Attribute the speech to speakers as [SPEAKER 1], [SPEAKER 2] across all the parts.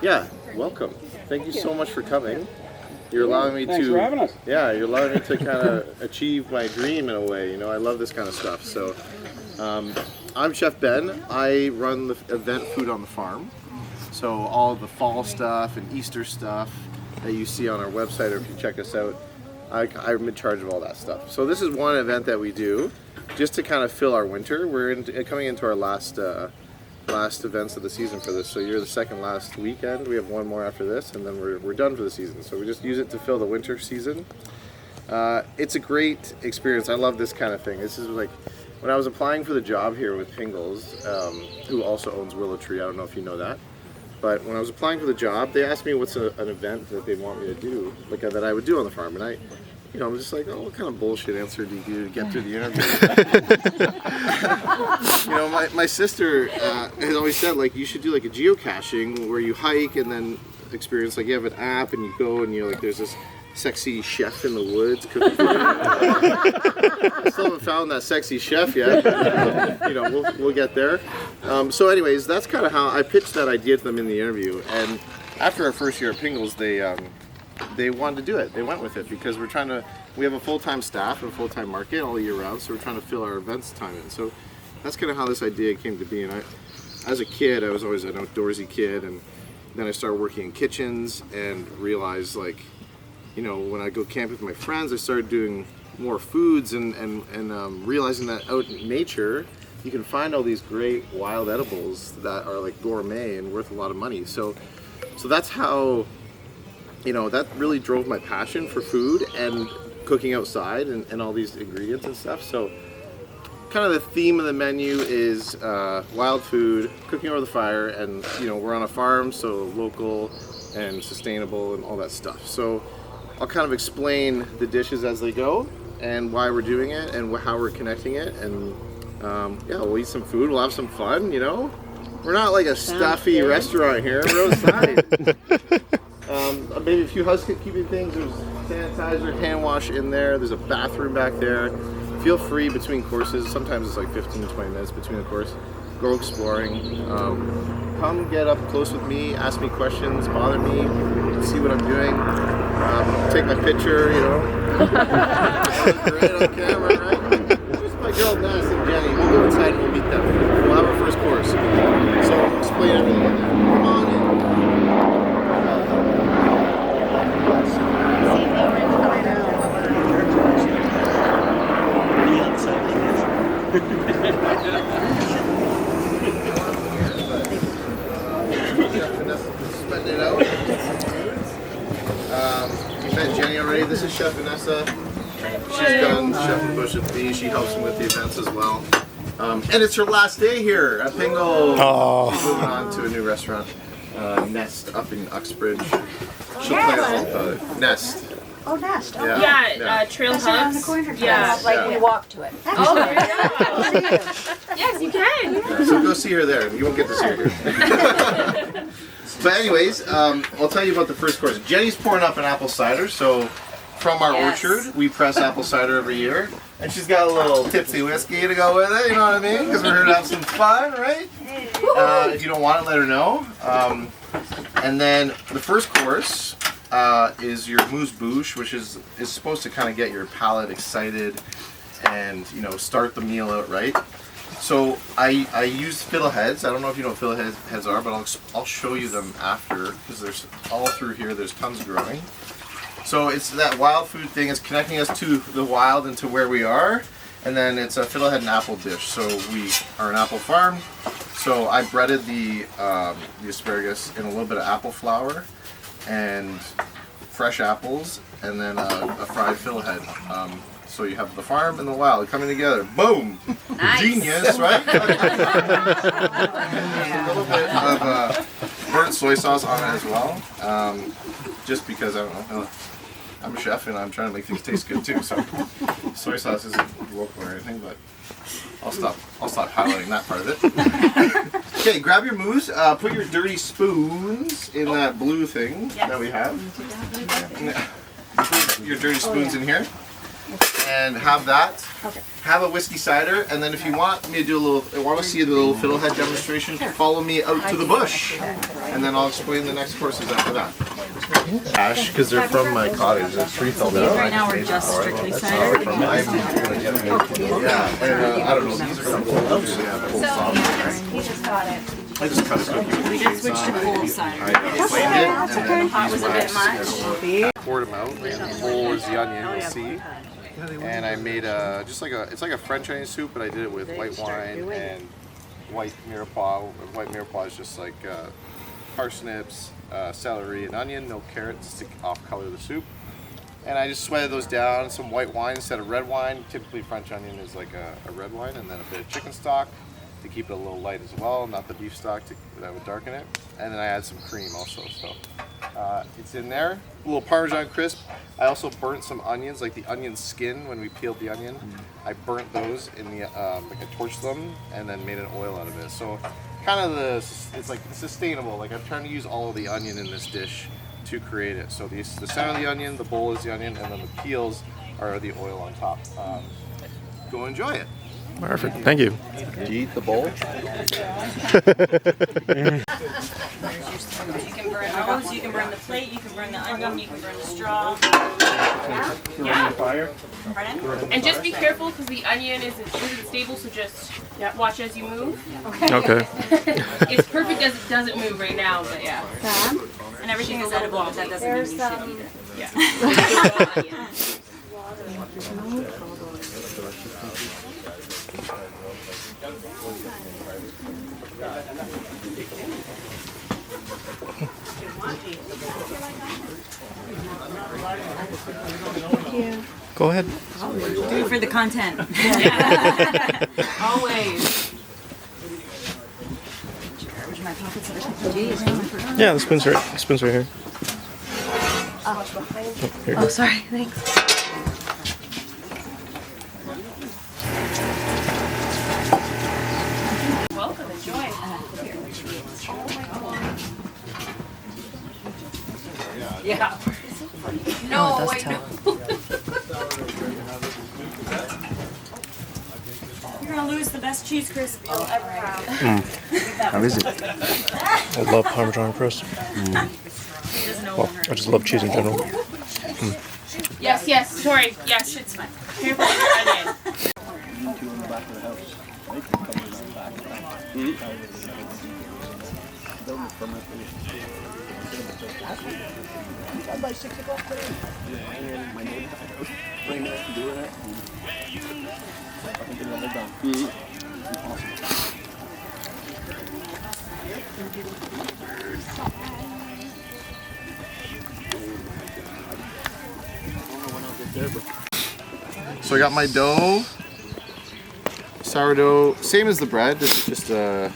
[SPEAKER 1] Yeah, welcome. Thank you so much for coming. You're allowing me
[SPEAKER 2] Thanks for having us.
[SPEAKER 1] Yeah, you're allowing me to kind of achieve my dream in a way. You know, I love this kind of stuff. So, I'm Chef Ben. I run the event Food on the Farm. So all the fall stuff and Easter stuff that you see on our website, or if you check us out, I'm in charge of all that stuff. So this is one event that we do just to kind of fill our winter. We're coming into our last events of the season for this. So you're the second last weekend. We have one more after this, and then we're done for the season. So we just use it to fill the winter season. It's a great experience. I love this kind of thing. This is like when I was applying for the job here with Pingle's, who also owns Willow Tree. I don't know if you know that. But when I was applying for the job, they asked me what's an event that they want me to do, like that I would do on the farm, and I'm just like, oh, what kind of bullshit answer do you do to get through the interview? My sister has always said, like, you should do like a geocaching where you hike and then experience, like, you have an app and you go and you're like, there's this sexy chef in the woods cooking for you. I still haven't found that sexy chef yet, but, we'll get there. So anyways, that's kind of how I pitched that idea to them in the interview, and after our first year at Pingle's, they wanted to do it. They went with it because we have a full-time staff and a full-time market all year round, so we're trying to fill our events time in. So that's kind of how this idea came to be. And as a kid, I was always an outdoorsy kid, and then I started working in kitchens and realized, like, when I go camping with my friends, I started doing more foods and realizing that out in nature, you can find all these great wild edibles that are like gourmet and worth a lot of money. So that's how, that really drove my passion for food and cooking outside and all these ingredients and stuff. So kind of the theme of the menu is wild food, cooking over the fire, and we're on a farm, so local and sustainable and all that stuff. So I'll kind of explain the dishes as they go and why we're doing it and how we're connecting it, and we'll eat some food, we'll have some fun. We're not like a stuffy restaurant here, we're outside. Maybe a few housekeeping things. There's sanitizer, hand wash in there. There's a bathroom back there. Feel free between courses. Sometimes it's like 15 to 20 minutes between the course. Go exploring. Come get up close with me. Ask me questions. Bother me. See what I'm doing. Take my picture. That was great on camera, right? Here's my girl Vanessa and Jenny. We'll go inside and we'll meet them. We'll have our first course. So I'll explain everything. Come on in. It out. You met Jenny already. This is Chef Vanessa. She's done Chef in the Bush with me. She helps me with the events as well. And it's her last day here at Pingle. Oh. She's moving on to a new restaurant, Nest, up in Uxbridge. She'll play all the Nest.
[SPEAKER 3] Oh, Nest. Oh.
[SPEAKER 4] Yeah, Trail Hubs.
[SPEAKER 3] Around the corner.
[SPEAKER 4] Yeah.
[SPEAKER 3] Like we walk to it.
[SPEAKER 4] Oh, there you go. Yes, you can.
[SPEAKER 1] Yeah, so go see her there. You won't get to see her here. But anyways, I'll tell you about the first course. Jenny's pouring up an apple cider. So from our orchard, we press apple cider every year. And she's got a little tipsy whiskey to go with it, you know what I mean? Because we're here to have some fun, right? If you don't want it, let her know. And then the first course is your mousse bouche, which is supposed to kind of get your palate excited and, start the meal out right. So I use fiddleheads. I don't know if you know what fiddleheads are, but I'll show you them after, because there's all through here. There's tons growing. So it's that wild food thing. It's connecting us to the wild and to where we are, and then it's a fiddlehead and apple dish. So we are an apple farm. So I breaded the asparagus in a little bit of apple flour and fresh apples, and then a fried fiddlehead. So you have the farm and the wild coming together. Boom!
[SPEAKER 4] Nice.
[SPEAKER 1] Genius, right? A little bit of burnt soy sauce on it as well. Just because, I don't know, I'm a chef and I'm trying to make things taste good too. So soy sauce isn't local or anything, but I'll stop highlighting that part of it. Okay, grab your mousse. Put your dirty spoons in that blue thing that we have. Put your dirty spoons in here. and have that.
[SPEAKER 3] Okay.
[SPEAKER 1] Have a whiskey cider, and then if you want me to do a little, want to see the little fiddlehead demonstration, follow me out to the bush, and then I'll explain the next courses after that. Ash, because they're from my cottage. It's tree filled out.
[SPEAKER 2] Right now we're just strictly cider.
[SPEAKER 1] Yeah, and I don't know. These are from
[SPEAKER 3] He just got it.
[SPEAKER 1] I just cut a cookie.
[SPEAKER 2] We did switch to cold cider.
[SPEAKER 1] I flamed it, and then
[SPEAKER 2] Hot was a bit much.
[SPEAKER 1] poured them out, and the bowl is the onion, you'll see. And I made it's like a French onion soup, but I did it with white wine and white mirepoix. White mirepoix is just like parsnips, celery, and onion, no carrots to off color the soup. And I just sweated those down, some white wine instead of red wine. Typically French onion is like a red wine, and then a bit of chicken stock to keep it a little light as well, not the beef stock that would darken it. And then I add some cream also, so it's in there. A little Parmesan crisp. I also burnt some onions, like the onion skin when we peeled the onion. I burnt those in the, like I torched them and then made an oil out of it. So kind of it's like sustainable. Like I'm trying to use all of the onion in this dish to create it. So the center of the onion, the bowl is the onion, and then the peels are the oil on top. Go enjoy it.
[SPEAKER 5] Perfect. Thank you.
[SPEAKER 1] Do you eat the bowl?
[SPEAKER 2] You can burn those, you can burn the plate, you can burn the onion, you can burn the straw.
[SPEAKER 4] Yeah.
[SPEAKER 2] Pardon?
[SPEAKER 4] And just be careful because the onion isn't stable, so just watch as you move.
[SPEAKER 5] Okay.
[SPEAKER 4] It's perfect as it doesn't move right now, but yeah.
[SPEAKER 2] And everything is edible, but that doesn't mean you should eat it.
[SPEAKER 4] Yeah.
[SPEAKER 5] Go ahead.
[SPEAKER 2] Do it for the content.
[SPEAKER 4] Always.
[SPEAKER 5] Yeah, the spoon's right. The spoon's right here. Here you go.
[SPEAKER 3] Sorry, thanks.
[SPEAKER 4] Welcome, enjoy. Yeah. No, wait, no.
[SPEAKER 2] You're gonna lose the best cheese crisp you'll ever have.
[SPEAKER 5] How is it? I love Parmesan crust. Well, I just love cheese in general.
[SPEAKER 4] Yes, sorry. Yes, it's fine. Careful with your onion.
[SPEAKER 1] So I got my dough, sourdough, same as the bread. This is just a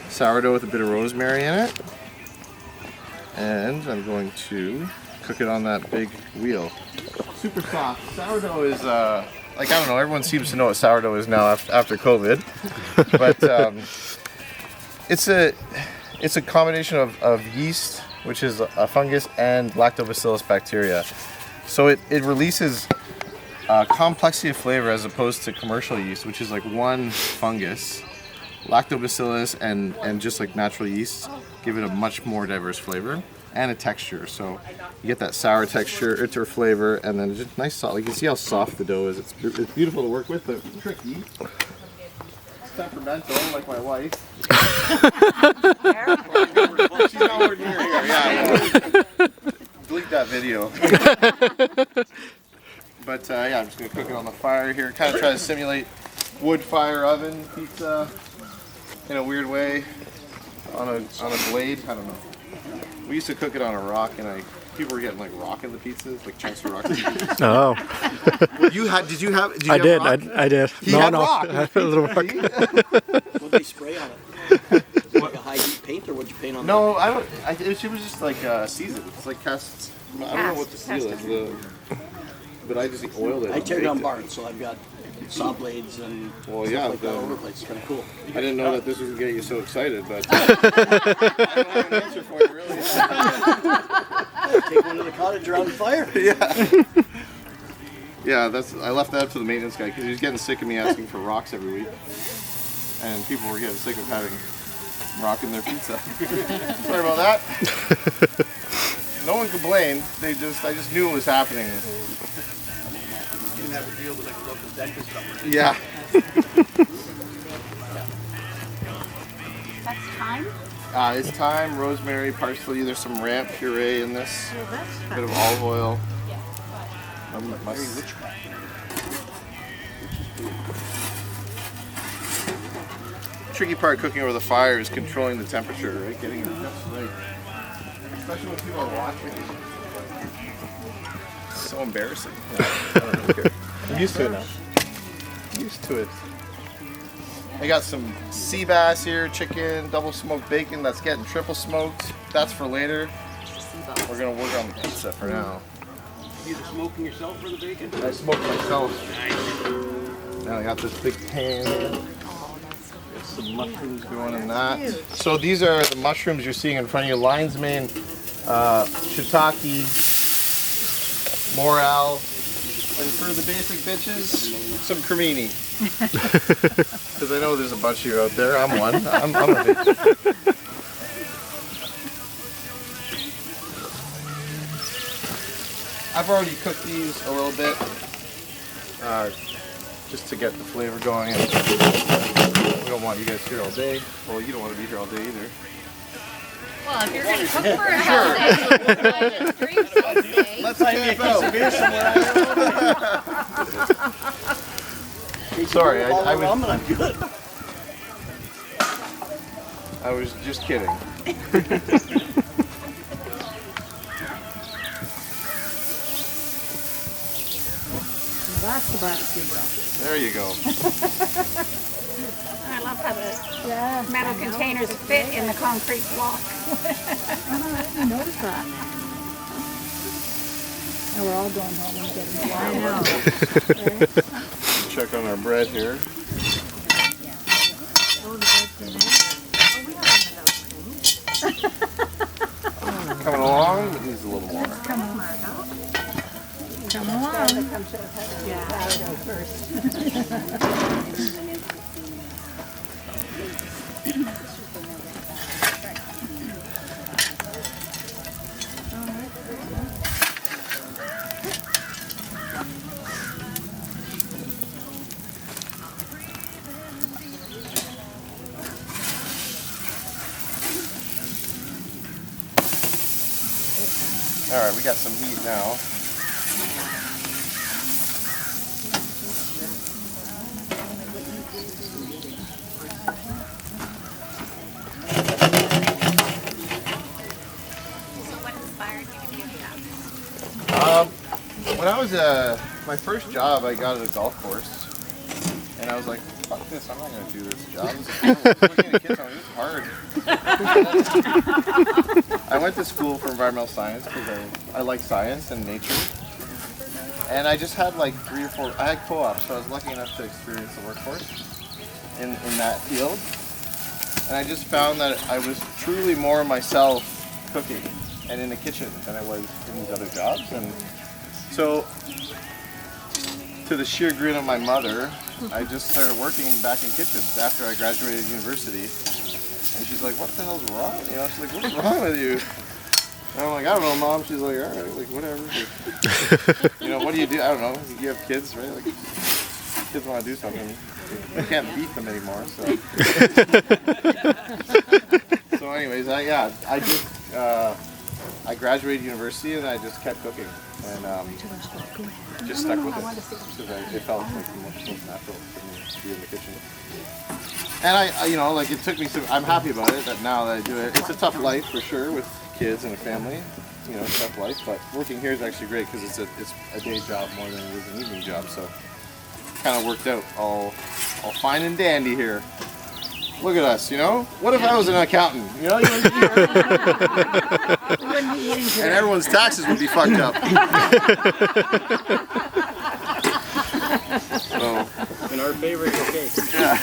[SPEAKER 1] sourdough with a bit of rosemary in it. And I'm going to cook it on that big wheel. Super soft. Sourdough is, like, I don't know, everyone seems to know what sourdough is now after COVID. But it's a combination of yeast, which is a fungus, and lactobacillus bacteria. So it releases complexity of flavor as opposed to commercial yeast, which is like one fungus. Lactobacillus and just like natural yeast give it a much more diverse flavor and a texture. So you get that sour texture or flavor, and then just nice soft. Like you see how soft the dough is. It's beautiful to work with, but tricky. It's temperamental, like my wife. She's nowhere near here. Yeah. Delete that video. But yeah, I'm just gonna cook it on the fire here. Kind of try to simulate wood fire oven pizza in a weird way on a blade. I don't know. We used to cook it on a rock, and people were getting like rock in the pizzas, like chunks of rock in the pizzas.
[SPEAKER 5] Oh.
[SPEAKER 1] Did you have
[SPEAKER 5] I did.
[SPEAKER 1] rock?
[SPEAKER 5] I did.
[SPEAKER 1] He had rock.
[SPEAKER 5] I had a little rock.
[SPEAKER 6] What'd they spray on it? Like a high heat paint, or what'd you paint on it?
[SPEAKER 1] No, I don't. It was just like seasoned. It's like cast. I don't know what the seal is. But I just oiled it.
[SPEAKER 6] I tear down barns, so I've got saw blades and
[SPEAKER 1] well, yeah,
[SPEAKER 6] stuff like that all over the place. It's kind of cool.
[SPEAKER 1] I didn't know that this was going to get you so excited, but I don't have an answer for you, really.
[SPEAKER 6] Take one to the cottage around the fire.
[SPEAKER 1] Yeah. Yeah, I left that up to the maintenance guy because he was getting sick of me asking for rocks every week, and people were getting sick of having rock in their pizza. Sorry about that. No one complained. I just knew it was happening.
[SPEAKER 6] You didn't have to deal with like a local dentist somewhere.
[SPEAKER 1] Yeah.
[SPEAKER 3] That's time?
[SPEAKER 1] It's thyme, rosemary, parsley. There's some ramp puree in this.
[SPEAKER 3] Well, that's
[SPEAKER 1] A
[SPEAKER 3] fun.
[SPEAKER 1] bit of olive oil.
[SPEAKER 6] Very witchcraft.
[SPEAKER 1] Tricky part cooking over the fire is controlling the temperature, right? Getting it just right. Especially when people are watching. It's so embarrassing. Yeah, I don't really care. I'm used to it now. I'm used to it. I got some sea bass here, chicken, double smoked bacon that's getting triple smoked. That's for later. We're gonna work on the pizza for now.
[SPEAKER 6] You smoking yourself for the bacon?
[SPEAKER 1] I smoked myself. Now I got this big pan here. Got some mushrooms going in that. So these are the mushrooms you're seeing in front of you. Lion's mane, shiitake, morel, and for the basic bitches, some cremini. Because I know there's a bunch of you out there. I'm one. I'm a bitch. I've already cooked these a little bit, just to get the flavor going. And we don't want you guys here all day. Well, you don't want to be here all day either.
[SPEAKER 3] Well, if you're going to cook for us all day, drink someday.
[SPEAKER 1] Let's camp out. Sorry, I was just kidding.
[SPEAKER 7] That's the barbecue, bro.
[SPEAKER 1] There you go.
[SPEAKER 7] I love how the metal containers fit in the concrete block.
[SPEAKER 8] I didn't notice that. And we're all going home and getting wild.
[SPEAKER 1] Check on our bread here. Coming along, it needs a little more.
[SPEAKER 8] Come along.
[SPEAKER 1] All right, we got some heat now. When I was my first job, I got at a golf course, and I was like, "Fuck this! I'm not gonna do this job. Looking at kids, it's hard." I went to school for environmental science because I like science and nature, and I just had like 3 or 4. I had co-ops, so I was lucky enough to experience the workforce in that field, and I just found that I was truly more myself cooking and in the kitchen than I was in these other jobs. And so, to the sheer grin of my mother, I just started working back in kitchens after I graduated university. And she's like, "What the hell's wrong?" You know, she's like, "What's wrong with you?" And I'm like, "I don't know, Mom." She's like, "All right, like whatever." Like, you know, what do you do? I don't know. You have kids, right? Like, kids want to do something. You can't beat them anymore. So, so anyways, I graduated university and I just kept cooking and just stuck with it because it felt like the most natural for me to be in the kitchen. And I you know, like it took me some. I'm happy about it that now that I do it. It's a tough life for sure with kids and a family. You know, it's a tough life, but working here is actually great because it's a day job more than it is an evening job. So kind of worked out all fine and dandy here. Look at us, you know? What if I was an accountant? You know, you wouldn't be here. And everyone's taxes would be fucked up. So,
[SPEAKER 6] In our favor, it's okay.
[SPEAKER 1] yeah.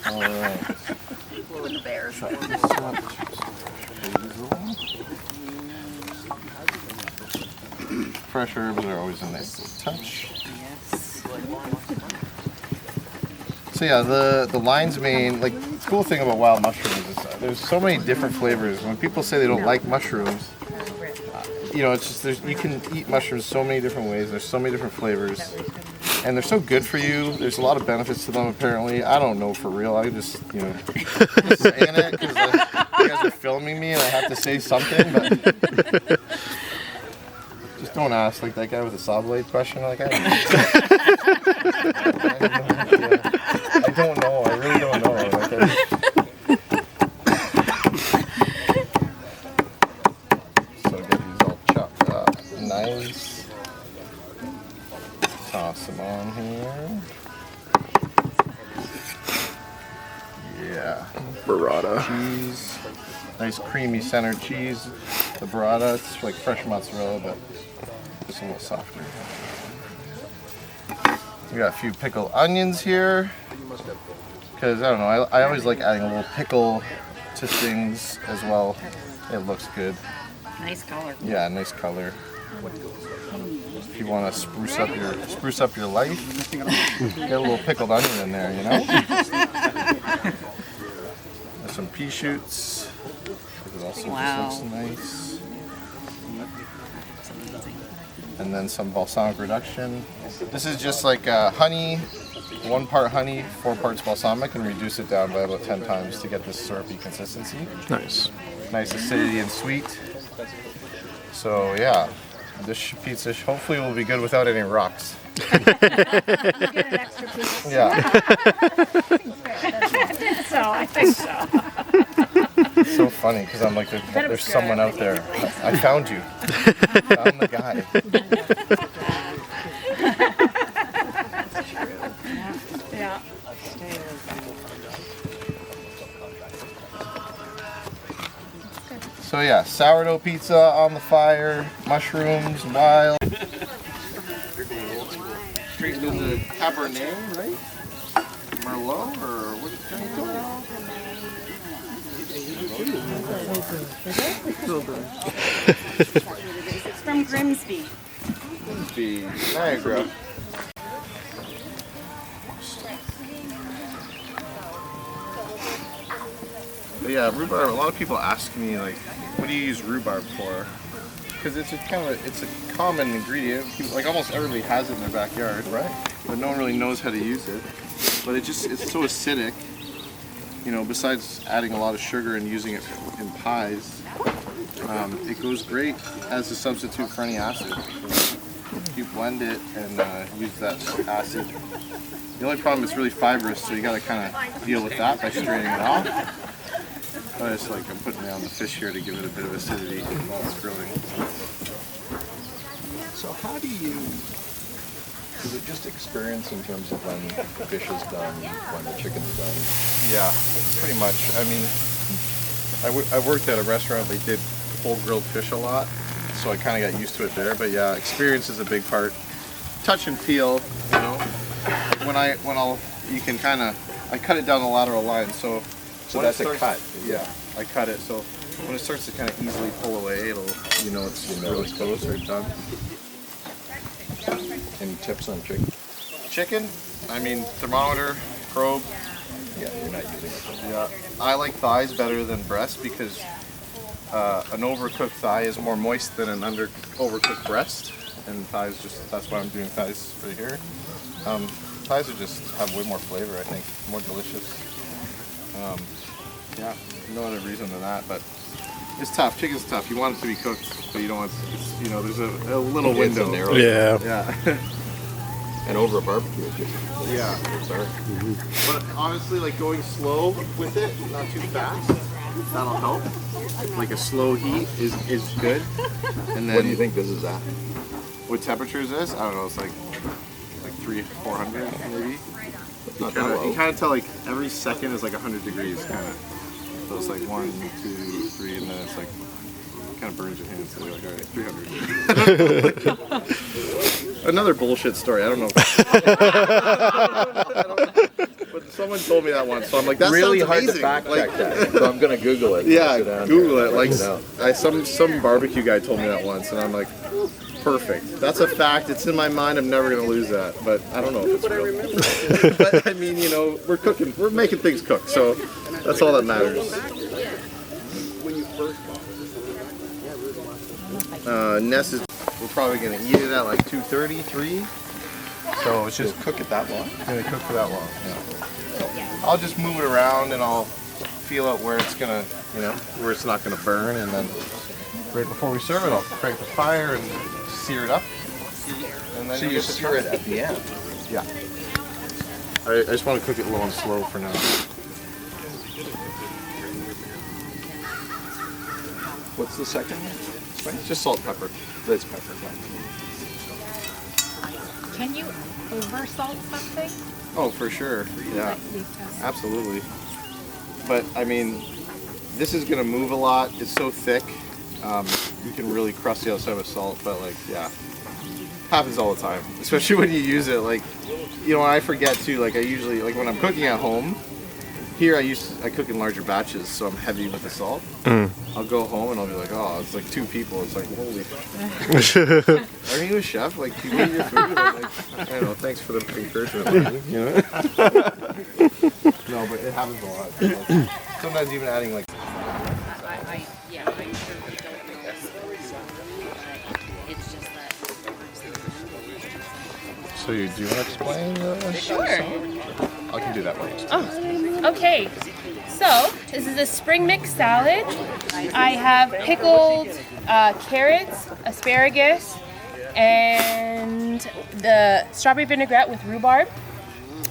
[SPEAKER 1] All right.
[SPEAKER 3] With the bears.
[SPEAKER 1] Fresh herbs are always a nice little touch. So yeah, the lion's mane, like the cool thing about wild mushrooms is there's so many different flavors. When people say they don't like mushrooms, you know, it's just you can eat mushrooms so many different ways. There's so many different flavors, and they're so good for you. There's a lot of benefits to them apparently. I don't know for real. I just just saying it because you guys are filming me and I have to say something, but. Just don't ask like that guy with the saw blade question. Like I don't know. I really don't know. So get these all chopped up, nice. Toss them on here. Yeah. Burrata. Cheese. Nice creamy center cheese. The burrata. It's like fresh mozzarella, but. Just a little softer. We got a few pickled onions here because I don't know. I always like adding a little pickle to things as well. It looks good.
[SPEAKER 7] Nice color.
[SPEAKER 1] Yeah, nice color. If you want to spruce up your life, get a little pickled onion in there, you know. There's some pea shoots. It also just looks nice. And then some balsamic reduction. This is just like honey, 1 part honey, 4 parts balsamic, and reduce it down by about 10 times to get this syrupy consistency.
[SPEAKER 5] Nice.
[SPEAKER 1] Nice acidity and sweet. So yeah, this pizza hopefully will be good without any rocks.
[SPEAKER 7] Get an extra piece.
[SPEAKER 1] Yeah.
[SPEAKER 7] I think so.
[SPEAKER 1] It's so funny because I'm like, there's someone out there. I found you. I'm the guy.
[SPEAKER 7] Yeah.
[SPEAKER 1] So yeah, sourdough pizza on the fire, mushrooms, wild. Straight into the Cabernet, right? Merlot, or what is it called?
[SPEAKER 2] It's from Grimsby.
[SPEAKER 1] Grimsby, Niagara. But yeah, rhubarb. A lot of people ask me like, what do you use rhubarb for? Because it's a common ingredient. People, like almost everybody has it in their backyard, right? But no one really knows how to use it. But it's so acidic. You know, besides adding a lot of sugar and using it in pies, it goes great as a substitute for any acid. So you blend it and use that acid. The only problem is it's really fibrous, so you got to kind of deal with that by straining it off. But it's like I'm putting it on the fish here to give it a bit of acidity while it's grilling.
[SPEAKER 9] So how do you, is it just experience in terms of when the fish is done, when the chicken's done?
[SPEAKER 1] Yeah, pretty much. I mean, I worked at a restaurant, they did whole grilled fish a lot, so I kind of got used to it there. But yeah, experience is a big part. Touch and feel, you know. You can kind of, I cut it down the lateral line, so
[SPEAKER 9] that's a cut.
[SPEAKER 1] Yeah, I cut it, so when it starts to kind of easily pull away, it'll, you know, it's really close or done.
[SPEAKER 9] Any tips on chicken?
[SPEAKER 1] Chicken, I mean, thermometer, probe.
[SPEAKER 9] Yeah, you're not using it.
[SPEAKER 1] Yeah, I like thighs better than breast because an overcooked thigh is more moist than an overcooked breast, and thighs that's why I'm doing thighs right here. Thighs have way more flavor, I think, more delicious. Yeah, no other reason than that, but it's tough. Chicken's tough. You want it to be cooked, but you don't want it, you know, there's a little window.
[SPEAKER 9] Narrow.
[SPEAKER 5] Yeah.
[SPEAKER 1] Yeah.
[SPEAKER 9] And over a barbecue, it's just,
[SPEAKER 1] Yeah. But honestly, like going slow with it, not too fast, that'll help. Like a slow heat is good. And then
[SPEAKER 9] what do you think this is at?
[SPEAKER 1] what temperature is this? I don't know, it's like 300-400 maybe.
[SPEAKER 9] Not that low.
[SPEAKER 1] You kind of tell like every second is like 100 degrees kind of. So it's like 1, 2, 3, and then it's like kind of burns your hands. So you're like, all right, 300. Another bullshit story. I don't know. But someone told me that once, so I'm like, that
[SPEAKER 9] really
[SPEAKER 1] sounds
[SPEAKER 9] hard
[SPEAKER 1] amazing.
[SPEAKER 9] to fact
[SPEAKER 1] Like,
[SPEAKER 9] check that. So I'm gonna Google it.
[SPEAKER 1] yeah,
[SPEAKER 9] Sit down
[SPEAKER 1] Google
[SPEAKER 9] here.
[SPEAKER 1] it. Like,
[SPEAKER 9] Check it out.
[SPEAKER 1] some barbecue guy told me that once, and I'm like, perfect. That's a fact. It's in my mind. I'm never gonna lose that. But I don't know if it's real. But I mean, you know, we're cooking. We're making things cook. So that's all that matters. Ness is. We're probably gonna eat it at like 2:30, 3. So it's just
[SPEAKER 9] Cook it that long.
[SPEAKER 1] gonna cook for that long. Yeah. I'll just move it around and I'll feel out where it's gonna, you know, where it's not gonna burn, and then right before we serve it, I'll crank the fire and sear it up. And then
[SPEAKER 9] So you sear it at the end.
[SPEAKER 1] Yeah. I just want to cook it low and slow for now.
[SPEAKER 9] What's the second one?
[SPEAKER 1] It's just salt, pepper.
[SPEAKER 9] That's pepper.
[SPEAKER 3] Can you over salt something?
[SPEAKER 1] Oh, for sure. Yeah. Absolutely. But I mean, this is gonna move a lot. It's so thick. You can really crust the outside with salt, but like, yeah, happens all the time. Especially when you use it. Like, you know, I forget too. Like, I usually, like when I'm cooking at home. Here I cook in larger batches, so I'm heavy with the salt. I'll go home and I'll be like, oh, it's like 2 people. It's like, holy. Aren't you a chef? Like, you eat your food. I'm like, I don't know. Thanks for the encouragement. You know? No, but it happens a lot. Like, sometimes even adding like.
[SPEAKER 3] I'm sure we don't know this. It's just that.
[SPEAKER 1] So you do want to explain?
[SPEAKER 4] Sure.
[SPEAKER 1] I can do that one.
[SPEAKER 4] Oh, okay. So this is a spring mix salad. I have pickled carrots, asparagus, and the strawberry vinaigrette with rhubarb.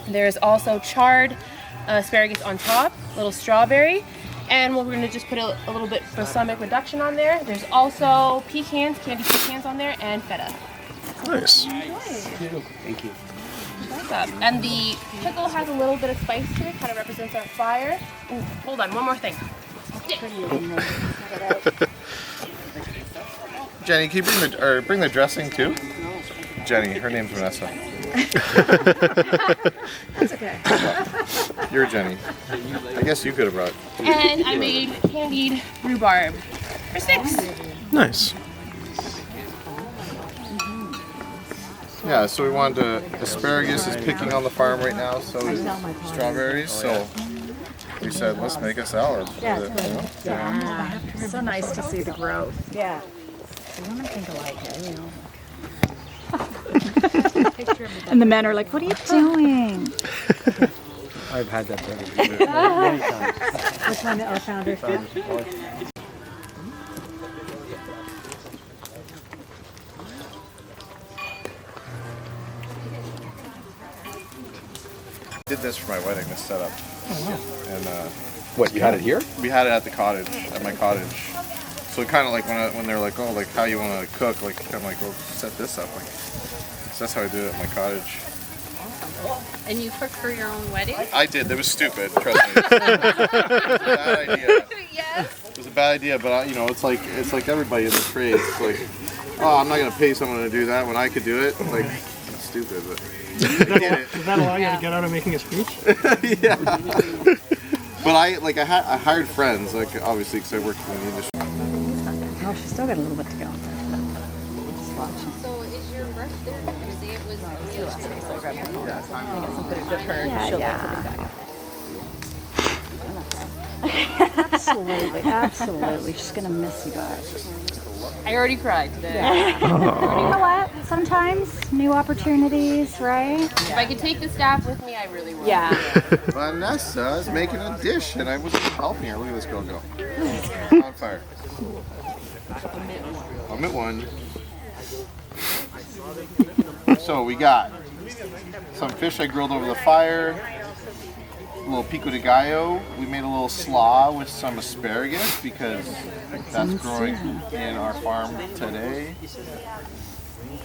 [SPEAKER 4] There's also charred asparagus on top, little strawberry, and we're going to just put a little bit balsamic reduction on there. There's also pecans, candy pecans on there, and feta.
[SPEAKER 5] Nice.
[SPEAKER 6] Thank you.
[SPEAKER 4] And the pickle has a little bit of spice to it, kind of represents our fire. Ooh, hold on, one more thing.
[SPEAKER 1] Jenny, can you bring the dressing too? Jenny, her name's Vanessa.
[SPEAKER 8] That's okay.
[SPEAKER 1] You're Jenny. I guess you could have brought.
[SPEAKER 4] And I made candied rhubarb for 6.
[SPEAKER 5] Nice.
[SPEAKER 1] Yeah, so we wanted to, asparagus is picking on the farm right now, so is strawberries, so we said, let's make a salad.
[SPEAKER 8] Yeah,
[SPEAKER 1] with it, you know?
[SPEAKER 8] yeah. So nice to see the growth. Yeah. The women think alike, you know. And the men are like, what are you doing?
[SPEAKER 6] I've had that many times.
[SPEAKER 8] Which one? Oh, Founders.
[SPEAKER 1] Did this for my wedding, this setup. And
[SPEAKER 9] What, you had it here?
[SPEAKER 1] we had it at the cottage, at my cottage. So kind of like when they're like, oh, like how you want to cook, like I'm like, well, set this up. Like, so that's how I did it at my cottage.
[SPEAKER 3] And you cooked for your own wedding?
[SPEAKER 1] I did. That was stupid. Trust me. It was a bad idea.
[SPEAKER 3] Yes.
[SPEAKER 1] It was a bad idea, but you know, it's like everybody in the trade. It's like, oh, I'm not gonna pay someone to do that when I could do it. Like, it's stupid, but
[SPEAKER 10] Does that allow you to get out of making a speech?
[SPEAKER 1] yeah. But I hired friends, like obviously because I worked in the industry.
[SPEAKER 8] Oh, she's still got a little bit to go. Just watching.
[SPEAKER 3] So is your birthday? Say it was.
[SPEAKER 8] Yeah. Absolutely, absolutely. She's gonna miss you guys.
[SPEAKER 4] I already cried today.
[SPEAKER 8] Yeah. You know what? Sometimes new opportunities, right?
[SPEAKER 4] If I could take the staff with me, I really would.
[SPEAKER 8] Yeah.
[SPEAKER 1] Vanessa is making a dish, and I wasn't helping her. Look at this girl go. On fire. Omit one. So we got some fish I grilled over the fire, a little pico de gallo. We made a little slaw with some asparagus because that's growing in our farm today.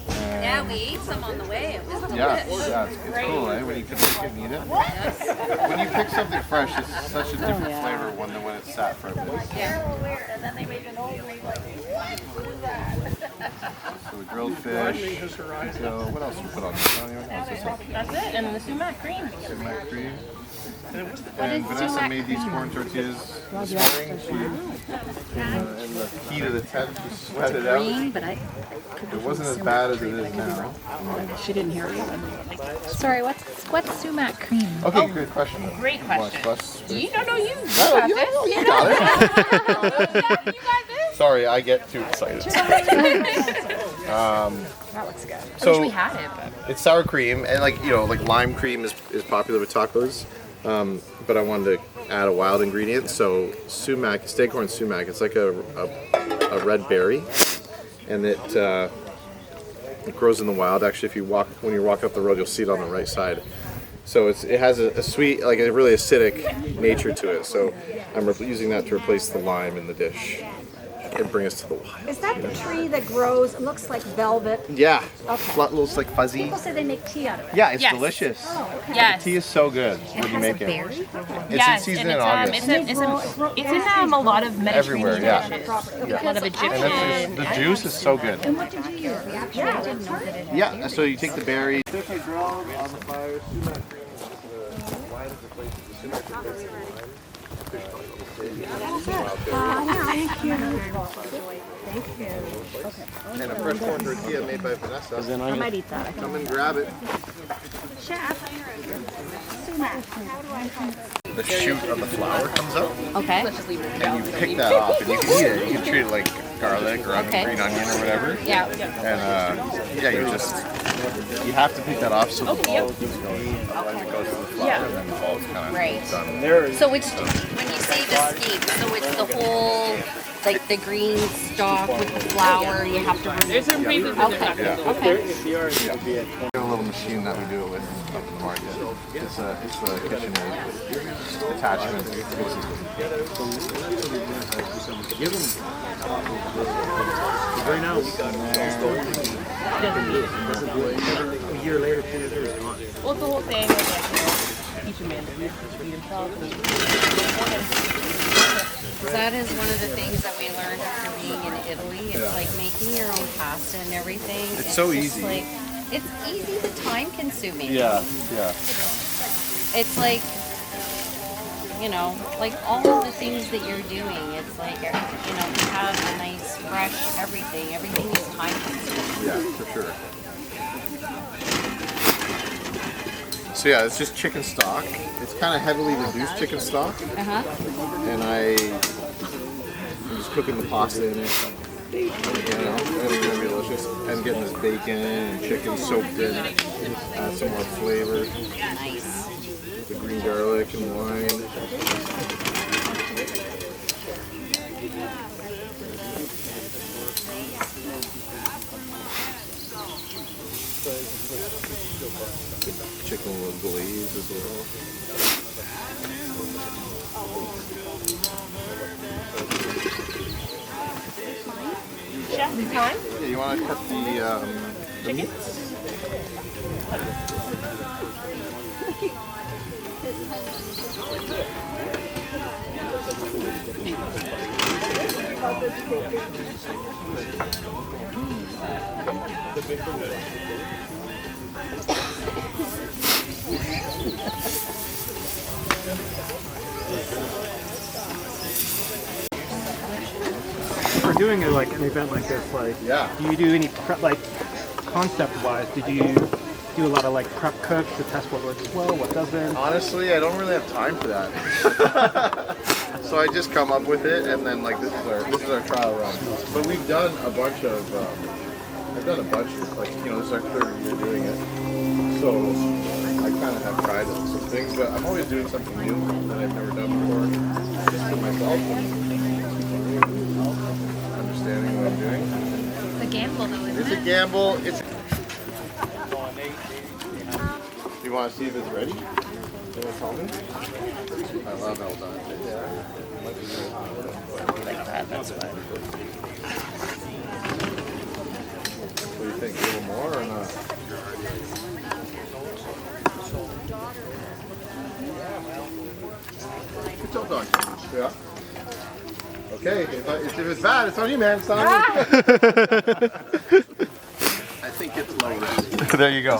[SPEAKER 3] Yeah, we ate some on the way. It was
[SPEAKER 1] Yeah,
[SPEAKER 3] delicious.
[SPEAKER 1] yeah, it's cool, eh? When you can pick and eat it. When you pick something fresh, it's such a different flavor when it's sat for a bit.
[SPEAKER 3] And then they made an old ring like, what was that?
[SPEAKER 1] So the grilled fish. So what else you put on this? I don't even know. Is this
[SPEAKER 4] That's it. And the sumac cream.
[SPEAKER 1] sumac cream? And Vanessa made these corn tortillas this morning. She, in the heat of the tent, she sweat it out. It wasn't as bad as it is now.
[SPEAKER 8] She didn't hear you.
[SPEAKER 3] Sorry, what's sumac cream?
[SPEAKER 1] Okay, good question.
[SPEAKER 4] Great question. You don't know you.
[SPEAKER 1] No, you got it.
[SPEAKER 4] You got this.
[SPEAKER 1] Sorry, I get too excited.
[SPEAKER 8] That looks good.
[SPEAKER 4] I wish we had it, but
[SPEAKER 1] It's sour cream, and like lime cream is popular with tacos. But I wanted to add a wild ingredient, so sumac, staghorn sumac. It's like a red berry, and it grows in the wild. Actually, when you walk up the road, you'll see it on the right side. So it has a sweet, like a really acidic nature to it. So I'm using that to replace the lime in the dish. And bring us to the wild.
[SPEAKER 7] Is that the tree that grows? It looks like velvet.
[SPEAKER 1] Yeah.
[SPEAKER 7] Okay.
[SPEAKER 1] Looks like fuzzy.
[SPEAKER 7] People say they make tea out of it.
[SPEAKER 1] Yeah, it's
[SPEAKER 4] Yes.
[SPEAKER 1] delicious.
[SPEAKER 7] Oh, okay.
[SPEAKER 4] yes.
[SPEAKER 1] The tea is so good when you make it.
[SPEAKER 7] Berry?
[SPEAKER 1] It's
[SPEAKER 4] Yes,
[SPEAKER 1] in season
[SPEAKER 4] and
[SPEAKER 1] in August.
[SPEAKER 4] it's in a lot of Mediterranean
[SPEAKER 1] Everywhere, yeah.
[SPEAKER 4] dishes.
[SPEAKER 1] Yeah.
[SPEAKER 4] A lot of
[SPEAKER 1] And
[SPEAKER 4] Egyptian.
[SPEAKER 1] the juice is so good.
[SPEAKER 7] And what did you use? We actually didn't know that it had.
[SPEAKER 1] Yeah, so you take the berries.
[SPEAKER 7] Thank you. Thank you.
[SPEAKER 1] And a fresh corn tortilla made by Vanessa.
[SPEAKER 7] I might eat that.
[SPEAKER 1] Come and grab it.
[SPEAKER 7] Chef, sumac. How do I find it?
[SPEAKER 1] The shoot of the flower comes up,
[SPEAKER 3] Okay.
[SPEAKER 1] and you pick that off, and you can eat it. You can treat it like garlic or green onion or whatever.
[SPEAKER 3] Yeah.
[SPEAKER 1] And you have to pick that off so the bulb keeps going. Otherwise it goes to the flower, and then the bulb's kind of
[SPEAKER 3] Right.
[SPEAKER 1] done.
[SPEAKER 3] So it's when you say the scape, so it's the whole like the green stalk with the flower. You have to remove.
[SPEAKER 4] There's a preview.
[SPEAKER 3] Okay.
[SPEAKER 1] Yeah.
[SPEAKER 3] Okay.
[SPEAKER 1] Got a little machine that we do it with up in the market. It's a KitchenAid attachment.
[SPEAKER 10] Right now, a year later, 2 years later, it's gone.
[SPEAKER 4] Well, the whole thing was like, each man to feed himself.
[SPEAKER 3] That is one of the things that we learned after being in Italy. It's like making your own pasta and everything.
[SPEAKER 1] It's so
[SPEAKER 3] just
[SPEAKER 1] easy.
[SPEAKER 3] Like, it's easy but time consuming.
[SPEAKER 1] Yeah.
[SPEAKER 3] It's like, like all of the things that you're doing. It's like, to have a nice, fresh everything. Everything is time consuming.
[SPEAKER 1] Yeah, for sure. So yeah, it's just chicken stock. It's kind of heavily reduced chicken stock. And I'm just cooking the pasta in it. And it's gonna be delicious. And getting this bacon and chicken soaked in. Add some more flavor.
[SPEAKER 3] Nice.
[SPEAKER 1] The green garlic and wine. Chicken with glaze as well.
[SPEAKER 4] Chef, time?
[SPEAKER 1] Yeah, you want to cook the meats?
[SPEAKER 10] For doing an event like this, do you do any prep, concept-wise? Did you do a lot of prep cooks to test what works well, what doesn't?
[SPEAKER 1] Honestly, I don't really have time for that. So I just come up with it, and then this is our trial run. But we've done a bunch of, this is our third year doing it. So I kind of have tried some things, but I'm always doing something new that I've never done before, just for myself. Understanding what I'm doing.
[SPEAKER 3] It's a gamble, though, isn't
[SPEAKER 1] It's a gamble. You want to see if it's ready? You want to tell me? I love El Dante.
[SPEAKER 4] Like that, that's fine.
[SPEAKER 1] What do you think? A little more or not? It's El Dante. Yeah. Okay, if it's bad, it's on you, man. It's not on me. I think it's low risk.
[SPEAKER 5] There you go.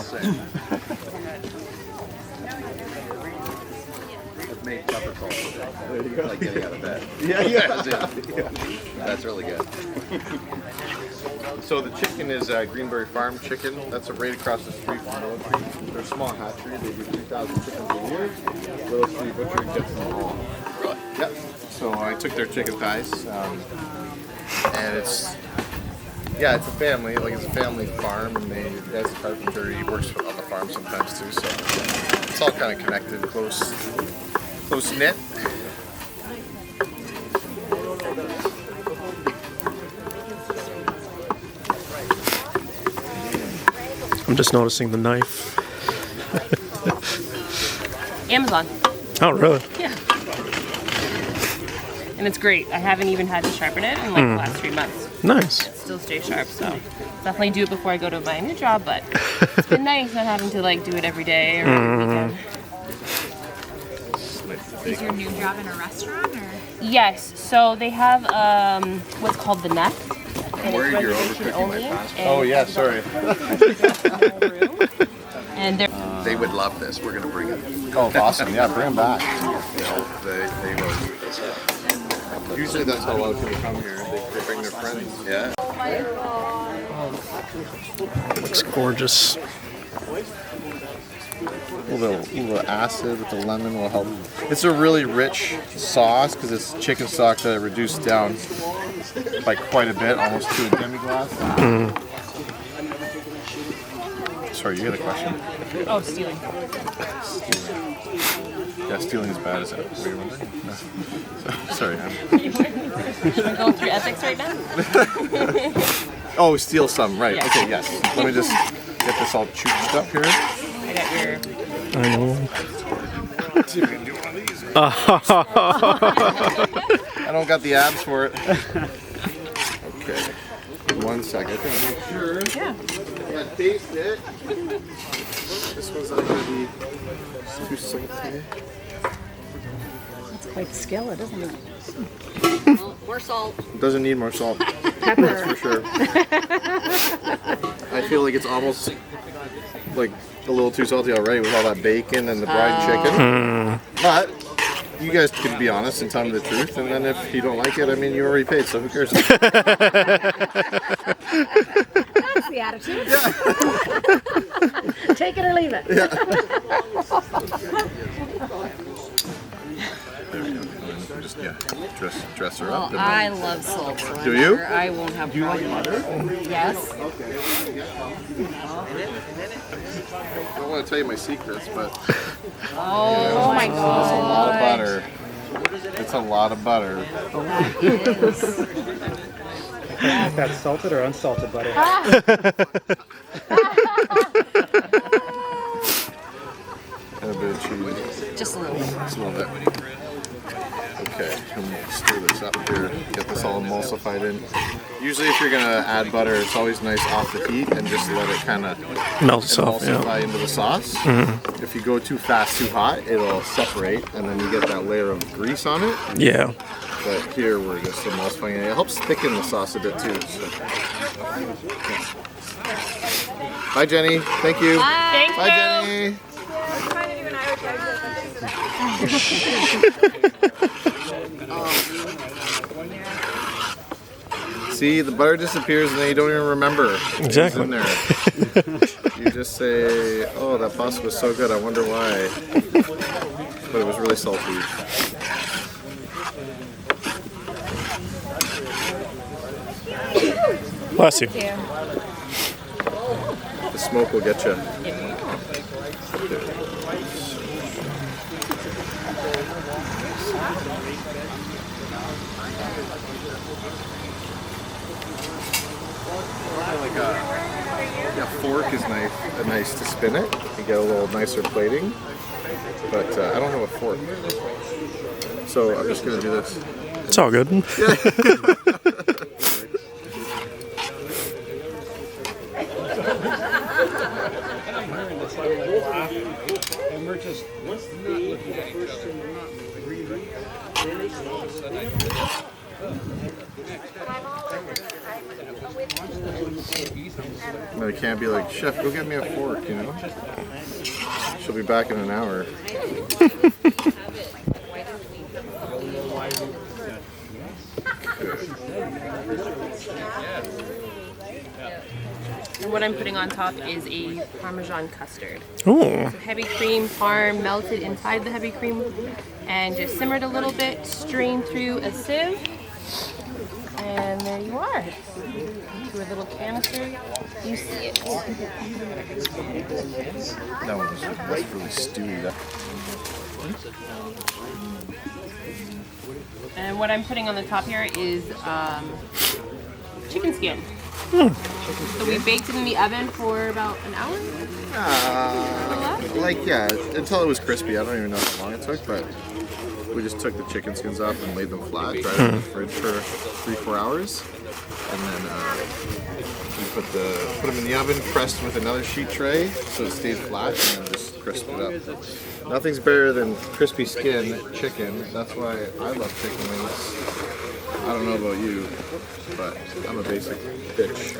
[SPEAKER 1] There you go.
[SPEAKER 9] Like getting out of bed.
[SPEAKER 1] Yeah.
[SPEAKER 9] That's really good.
[SPEAKER 1] So the chicken is Greenberry Farm chicken. That's right across the street from Military. They're a small hatchery. They do 3,000 chickens a year. Little Street Butcher gets them all.
[SPEAKER 9] Really?
[SPEAKER 1] Yep. So I took their chicken thighs, and it's a family. Like it's a family farm, and dad's a carpenter. He works on the farm sometimes too. So it's all kind of connected, close knit.
[SPEAKER 5] I'm just noticing the knife.
[SPEAKER 4] Amazon.
[SPEAKER 5] Oh, really?
[SPEAKER 4] Yeah. And it's great. I haven't even had to sharpen it in like the last 3 months.
[SPEAKER 5] Nice.
[SPEAKER 4] It still stays sharp, so definitely do it before I go to my new job, but it's been nice not having to like do it every day or every weekend.
[SPEAKER 8] Is your new job in a restaurant or?
[SPEAKER 4] Yes, so they have what's called the Nest.
[SPEAKER 1] I'm worried you're overcooking my pasta.
[SPEAKER 4] and
[SPEAKER 1] Oh yeah, sorry.
[SPEAKER 4] And they're
[SPEAKER 9] They would love this. We're gonna bring it.
[SPEAKER 1] Oh, awesome. Yeah, bring them back.
[SPEAKER 9] They will eat this up.
[SPEAKER 1] Usually that's how a lot of people come here. They bring their friends.
[SPEAKER 9] Yeah.
[SPEAKER 5] Looks gorgeous.
[SPEAKER 1] A little acid with the lemon will help. It's a really rich sauce because it's chicken stock that I reduced down by quite a bit, almost to a demi-glace. Sorry, you had a question?
[SPEAKER 4] oh, stealing.
[SPEAKER 1] Yeah, stealing is bad, is it? What are you wondering? No. Sorry,
[SPEAKER 4] We're going through ethics right now.
[SPEAKER 1] Oh, steal some, right.
[SPEAKER 4] Yeah.
[SPEAKER 1] Okay, yes. Let me just get this all chooched up here.
[SPEAKER 4] I got your.
[SPEAKER 5] I know.
[SPEAKER 1] Let's see if we can do one of these. I don't got the abs for it. Okay. 1 second. Make sure.
[SPEAKER 4] Yeah.
[SPEAKER 1] Yeah, taste it. This one's not going to be too salty.
[SPEAKER 8] It's quite the skillet, isn't it?
[SPEAKER 3] More salt.
[SPEAKER 1] It doesn't need more salt.
[SPEAKER 8] Pepper.
[SPEAKER 1] That's for sure. I feel like it's almost like a little too salty already with all that bacon and the fried chicken. But you guys can be honest and tell me the truth, and then if you don't like it, I mean, you already paid, so who cares?
[SPEAKER 8] That's the attitude. Take it or leave it.
[SPEAKER 1] Yeah. Just dress her up.
[SPEAKER 3] Well, I love salt. So
[SPEAKER 1] Do you?
[SPEAKER 3] I won't have.
[SPEAKER 1] Do you like butter?
[SPEAKER 3] Yes.
[SPEAKER 1] I don't want to tell you my secrets, but
[SPEAKER 3] Oh my
[SPEAKER 1] it's a lot of butter. It's a lot of butter.
[SPEAKER 10] Is that salted or unsalted butter?
[SPEAKER 1] And a bit of cheese.
[SPEAKER 3] Just a little.
[SPEAKER 1] Just a little bit. Okay, and we'll stir this up here. Get this all emulsified in. Usually if you're going to add butter, it's always nice off the heat and just let it kind of
[SPEAKER 5] Melts off,
[SPEAKER 1] emulsify into the sauce. If you go too fast, too hot, it'll separate and then you get that layer of grease on it.
[SPEAKER 5] Yeah.
[SPEAKER 1] But here we're just emulsifying it. It helps thicken the sauce a bit too. So. Bye, Jenny. Thank you.
[SPEAKER 4] Thank
[SPEAKER 1] Bye,
[SPEAKER 4] you.
[SPEAKER 1] Jenny. See, the butter disappears and then you don't even remember it's
[SPEAKER 5] Exactly.
[SPEAKER 1] in there. You just say, oh, that pasta was so good, I wonder why. But it was really salty.
[SPEAKER 5] Bless you.
[SPEAKER 1] The smoke will get you. Yeah, fork is nice to spin it. You get a little nicer plating. But I don't have a fork. So I'm just going to do this.
[SPEAKER 5] It's all good.
[SPEAKER 6] And we're just not looking at each other.
[SPEAKER 1] No, it can't be like, Chef, go get me a fork, you know? She'll be back in an hour.
[SPEAKER 4] And what I'm putting on top is a Parmesan custard.
[SPEAKER 5] Ooh.
[SPEAKER 4] So heavy cream, parm melted inside the heavy cream and just simmered a little bit, strained through a sieve. And there you are. To a little canister, you see it.
[SPEAKER 1] That one was really stewy.
[SPEAKER 4] And what I'm putting on the top here is chicken skin. So we baked it in the oven for about an hour.
[SPEAKER 1] Until it was crispy. I don't even know how long it took, but we just took the chicken skins off and laid them flat, dried them in the fridge for 3-4 hours, and then we put them in the oven, pressed with another sheet tray so it stayed flat, and then just crisped it up. Nothing's better than crispy skin chicken. That's why I love chicken wings. I don't know about you, but I'm a basic bitch.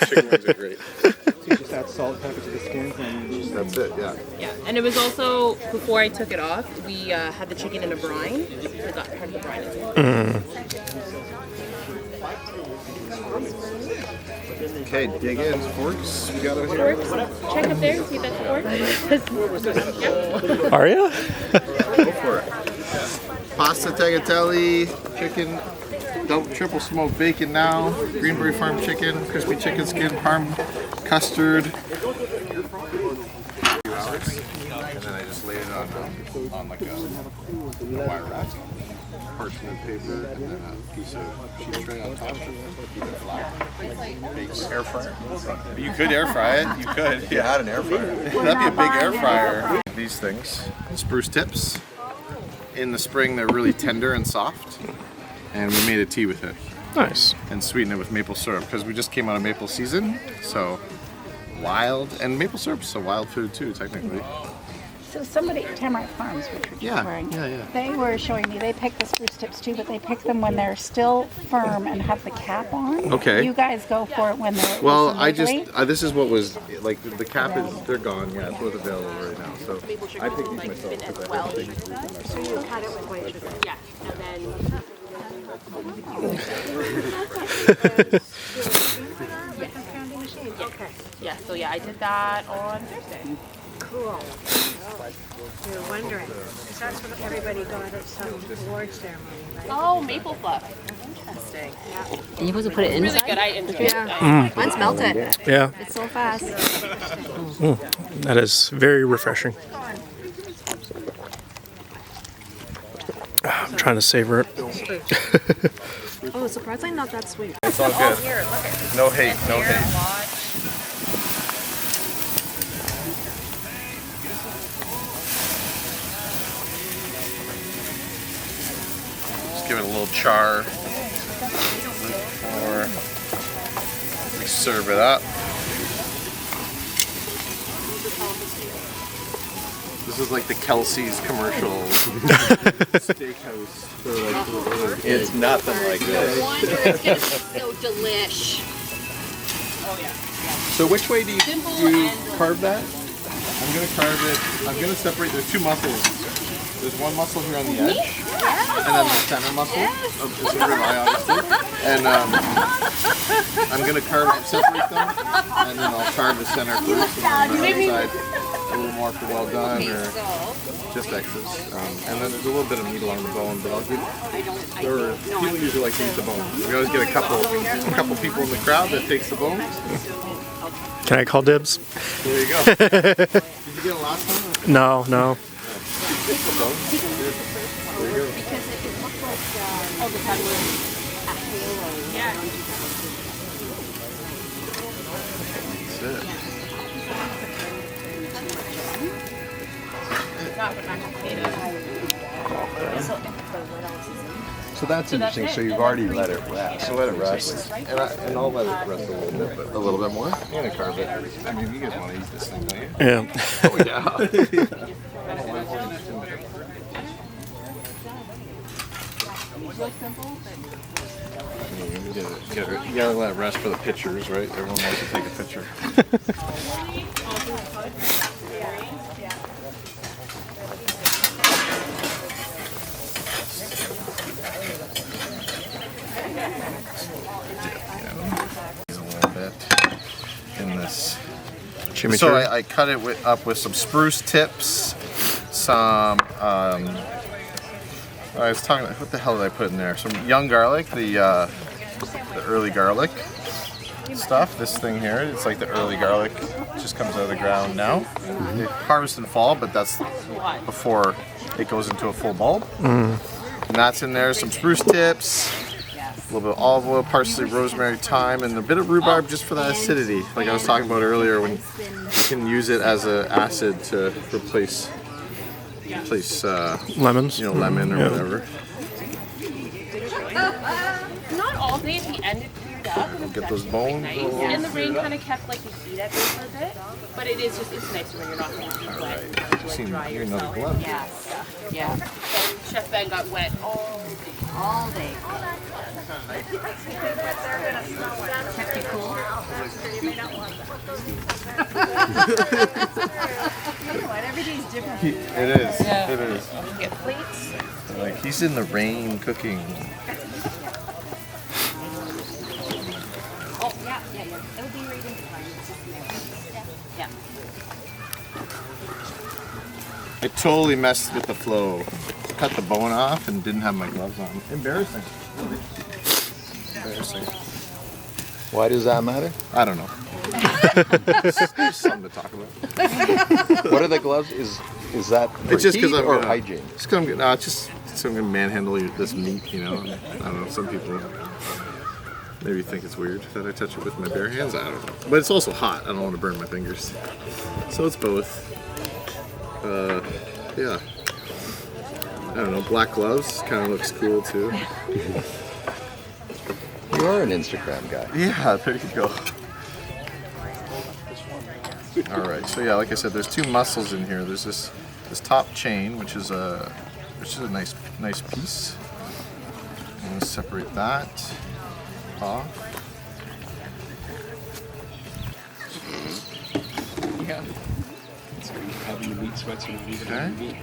[SPEAKER 1] Chicken wings are great.
[SPEAKER 10] So you just add salt, pepper to the skin, and
[SPEAKER 1] That's it, yeah.
[SPEAKER 4] Yeah, and it was also, before I took it off, we had the chicken in a brine. I got part of the brine as well.
[SPEAKER 1] Okay, dig in. Forks, we got over here.
[SPEAKER 4] Forks, check up there, see if that's fork.
[SPEAKER 5] Are you?
[SPEAKER 1] Go for it. Pasta tagliatelle, chicken, triple smoked bacon now, Greenberry Farm chicken, crispy chicken skin, parm custard. And then I just laid it on like a wire rack, parchment paper, and then a piece of sheet tray on top to keep it flat. Bakes. Air fryer. You could air fry it. You could. If you had an air fryer. That'd be a big air fryer. These things, spruce tips. In the spring, they're really tender and soft, and we made a tea with it.
[SPEAKER 5] Nice.
[SPEAKER 1] And sweetened it with maple syrup because we just came out of maple season, so wild, and maple syrup's a wild food too, technically.
[SPEAKER 7] So somebody at Tamarack Farms, which we're just wearing, they were showing me they pick the spruce tips too, but they pick them when they're still firm and have the cap on.
[SPEAKER 1] Okay.
[SPEAKER 7] You guys go for it when they're
[SPEAKER 1] Well,
[SPEAKER 7] I just
[SPEAKER 1] this is what was like the cap is they're gone. Yeah, it's what's available right now. So I picked these myself because I didn't think
[SPEAKER 4] So you had it with white sugar. Yeah, and then. Okay. Yeah. So yeah, I did that on Thursday.
[SPEAKER 8] Cool. You're wondering. That's what everybody got at some award ceremony, right?
[SPEAKER 4] Oh, maple fluff.
[SPEAKER 8] Interesting. Yeah.
[SPEAKER 3] And you're supposed to put it
[SPEAKER 4] Really
[SPEAKER 3] inside?
[SPEAKER 4] good. I enjoyed
[SPEAKER 3] Yeah.
[SPEAKER 4] it.
[SPEAKER 3] Mine's melted.
[SPEAKER 5] Yeah.
[SPEAKER 3] It's so fast.
[SPEAKER 5] That is very refreshing. I'm trying to savor it.
[SPEAKER 8] Oh, surprisingly not that sweet.
[SPEAKER 1] it's all good. No hate, no hate. Give it a little char before we serve it up. This is like the Kelsey's commercial steakhouse.
[SPEAKER 9] It's nothing like this.
[SPEAKER 3] No wonder it's going to be so delish.
[SPEAKER 9] So which way do you carve that?
[SPEAKER 1] I'm gonna carve it. I'm gonna separate. There's two muscles. There's one muscle here on the edge, and then the center muscle. It's a ribeye, obviously. And I'm gonna separate them, and then I'll carve the center first, and then the outside a little more for well done, or just extras. And then there's a little bit of meat along the bone, but I'll give. People usually like to eat the bone. We always get a couple people in the crowd that takes the bone.
[SPEAKER 5] Can I call dibs?
[SPEAKER 1] There you go. Did you get it last time?
[SPEAKER 5] No.
[SPEAKER 1] There you go.
[SPEAKER 3] Because it looks like a halo.
[SPEAKER 4] Yeah.
[SPEAKER 1] That's it.
[SPEAKER 9] So that's interesting. So you've already let it rest.
[SPEAKER 1] So let it rest, and I'll let it rest a little bit more. I'm gonna carve it. I mean, you guys want to eat this thing, don't you?
[SPEAKER 5] Yeah.
[SPEAKER 1] Oh yeah. You gotta let it rest for the pictures, right? Everyone wants to take a picture.
[SPEAKER 5] Chimichurri.
[SPEAKER 1] So I cut it up with some spruce tips, some. I was talking. What the hell did I put in there? Some young garlic, the early garlic stuff. This thing here, it's like the early garlic. Just comes out of the ground now. They harvest in fall, but that's before it goes into a full bulb. And that's in there. Some spruce tips, a little bit of olive oil, parsley, rosemary, thyme, and a bit of rhubarb just for that acidity. Like I was talking about earlier, when you can use it as an acid to replace
[SPEAKER 5] lemons.
[SPEAKER 1] Lemon or whatever.
[SPEAKER 4] Not all day. The end it cleared up. And
[SPEAKER 1] Get those bones.
[SPEAKER 4] And the rain kind of kept like the heat at it for a bit. But it is just, it's nicer when you're not going to be wet. You have to like dry yourself.
[SPEAKER 3] Yes. Yeah.
[SPEAKER 4] And Chef Ben got wet all day.
[SPEAKER 3] All day. Kept you cool.
[SPEAKER 8] Every day's different.
[SPEAKER 1] It is.
[SPEAKER 4] Yeah.
[SPEAKER 1] It is.
[SPEAKER 4] Get plates.
[SPEAKER 1] Like he's in the rain cooking.
[SPEAKER 3] Oh, yeah. It'll be right in time. Yeah.
[SPEAKER 1] I totally messed with the flow. Cut the bone off and didn't have my gloves on. Embarrassing. Embarrassing.
[SPEAKER 9] Why does that matter?
[SPEAKER 1] I don't know. Just something to talk about.
[SPEAKER 9] What are the gloves? Is that for
[SPEAKER 1] It's just
[SPEAKER 9] heat
[SPEAKER 1] because I'm
[SPEAKER 9] or
[SPEAKER 1] gonna,
[SPEAKER 9] hygiene?
[SPEAKER 1] Just because I'm gonna, just so I'm gonna manhandle this meat. I don't know. Some people maybe think it's weird that I touch it with my bare hands. I don't know. But it's also hot. I don't want to burn my fingers. So it's both. Yeah. I don't know. Black gloves kind of looks cool too.
[SPEAKER 9] You are an Instagram guy.
[SPEAKER 1] Yeah, there you go. All right, so yeah, like I said, there's two muscles in here. There's this top chain, which is a nice piece. I'm gonna separate that off.
[SPEAKER 6] Yeah. That's where you having the meat sweats and leaving
[SPEAKER 1] Okay.
[SPEAKER 6] the meat.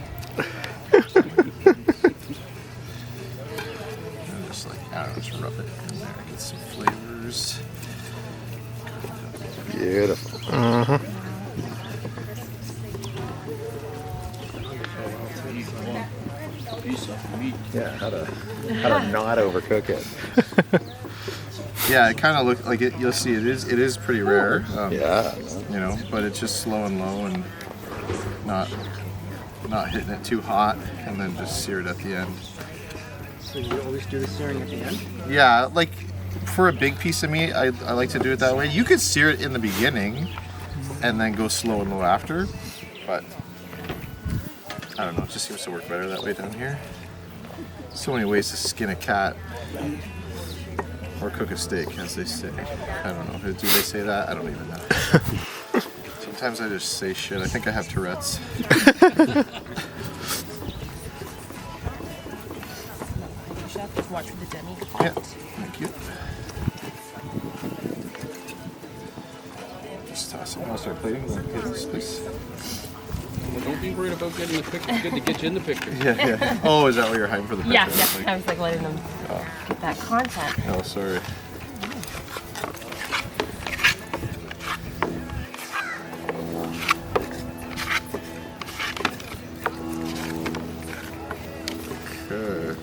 [SPEAKER 1] And just like, I don't know, just rub it in there, get some flavors.
[SPEAKER 9] Beautiful. Yeah, how to not overcook it.
[SPEAKER 1] Yeah, it kind of looks like it. You'll see, it is pretty rare.
[SPEAKER 9] Yeah.
[SPEAKER 1] But it's just slow and low and not hitting it too hot, and then just sear it at the end.
[SPEAKER 10] So you always do the searing at the end?
[SPEAKER 1] Yeah, like for a big piece of meat, I like to do it that way. You could sear it in the beginning and then go slow and low after, but I don't know, it just seems to work better that way down here. So many ways to skin a cat or cook a steak, as they say. I don't know, do they say that? I don't even know. Sometimes I just say shit. I think I have Tourette's.
[SPEAKER 4] Chef, watch for the demi.
[SPEAKER 1] Yeah, thank you. Just toss it. I'll start plating. This, please.
[SPEAKER 6] Well, don't be worried about getting the picture. It's good to get you in the picture.
[SPEAKER 1] Yeah. Oh, is that what you're hiding for the picture?
[SPEAKER 4] Yeah. I was like letting them get that content.
[SPEAKER 1] Oh, sorry. Okay.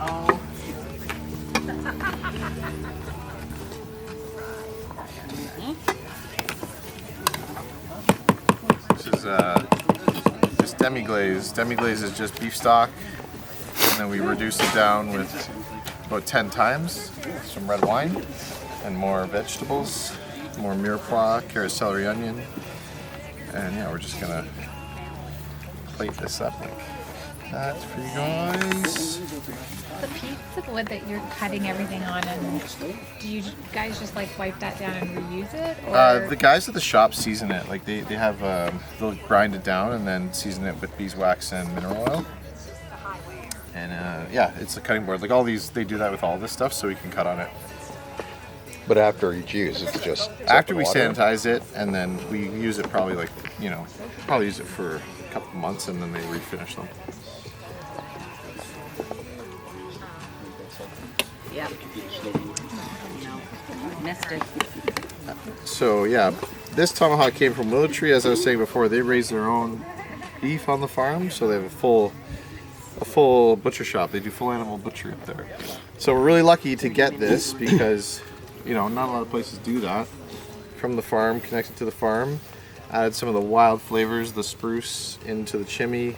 [SPEAKER 8] Oh.
[SPEAKER 1] This is just demi-glaze. Demi-glaze is just beef stock, and then we reduce it down with about 10 times some red wine and more vegetables, more mirepoix, carrot, celery, onion, and yeah, we're just gonna plate this up like that for you guys.
[SPEAKER 7] The piece of wood that you're cutting everything on, and do you guys just like wipe that down and reuse it? Or?
[SPEAKER 1] The guys at the shop season it. Like they have, they'll grind it down and then season it with beeswax and mineral oil. And yeah, it's a cutting board. Like all these, they do that with all this stuff, so we can cut on it.
[SPEAKER 9] But after each use, it's just
[SPEAKER 1] After we
[SPEAKER 9] water?
[SPEAKER 1] sanitize it, and then we use it probably like, probably use it for a couple of months, and then they refinish them.
[SPEAKER 3] Yeah. Missed it.
[SPEAKER 1] So yeah, this tomahawk came from Willow Tree. As I was saying before, they raise their own beef on the farm, so they have a full butcher shop. They do full animal butchery up there. So we're really lucky to get this because, not a lot of places do that. From the farm, connected to the farm. Added some of the wild flavors, the spruce into the chimney,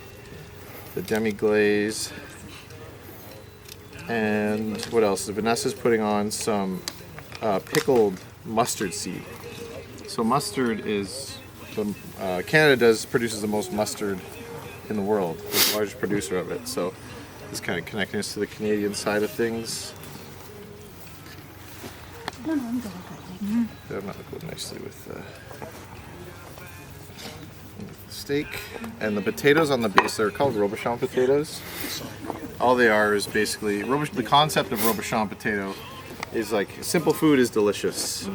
[SPEAKER 1] the demi-glaze, and what else? Vanessa's putting on some pickled mustard seed. So mustard is, Canada produces the most mustard in the world. It's the largest producer of it. So it's kind of connecting us to the Canadian side of things. That might go nicely with the steak. And the potatoes on the base, they're called Robuchon potatoes. All they are is basically, the concept of Robuchon potato is like, simple food is delicious.